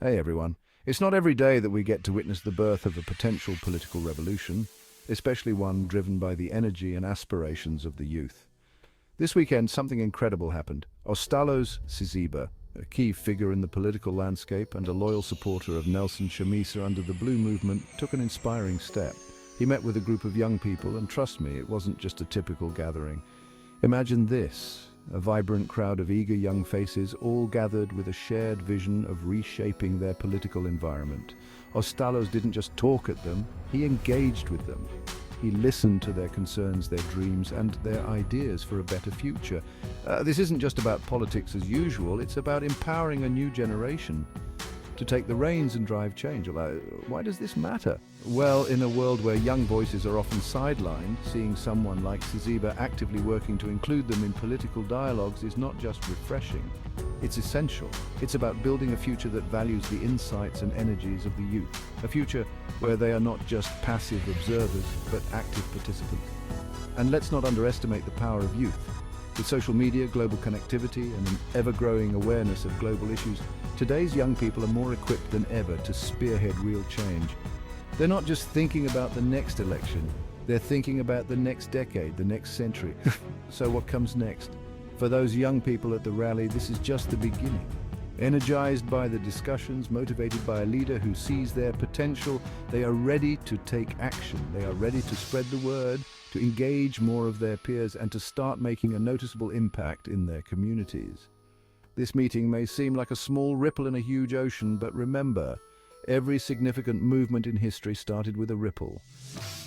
Hey everyone. It's not every day that we get to witness the birth of a potential political revolution, especially one driven by the energy and aspirations of the youth. This weekend, something incredible happened. Ostallos Auya, a key figure in the political landscape and a loyal supporter of Nelson Chamisa under the Blue Movement, took an inspiring step. He met with a group of young people, and trust me, it wasn't just a typical gathering. Imagine this. A vibrant crowd of eager young faces, all gathered with a shared vision of reshaping their political environment. Ostallos didn't just talk at them, he engaged with them. He listened to their concerns, their dreams, and their ideas for a better future. This isn't just about politics as usual, it's about empowering a new generation to take the reins and drive change. Why does this matter? Well, in a world where young voices are often sidelined, seeing someone like Auya actively working to include them in political dialogues is not just refreshing, it's essential. It's about building a future that values the insights and energies of the youth, a future where they are not just passive observers, but active participants. And let's not underestimate the power of youth. With social media, global connectivity, and an ever-growing awareness of global issues, today's young people are more equipped than ever to spearhead real change. They're not just thinking about the next election, they're thinking about the next decade, the next century. So what comes next? For those young people at the rally, this is just the beginning. Energized by the discussions, motivated by a leader who sees their potential, they are ready to take action. They are ready to spread the word, to engage more of their peers, and to start making a noticeable impact in their communities. This meeting may seem like a small ripple in a huge ocean, but remember, every significant movement in history started with a ripple.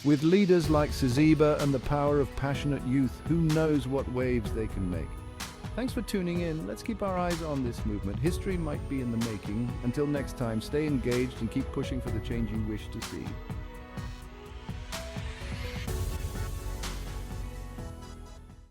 With leaders like Auya and the power of passionate youth, who knows what waves they can make. Thanks for tuning in. Let's keep our eyes on this movement. History might be in the making. Until next time, stay engaged and keep pushing for the change you wish to see.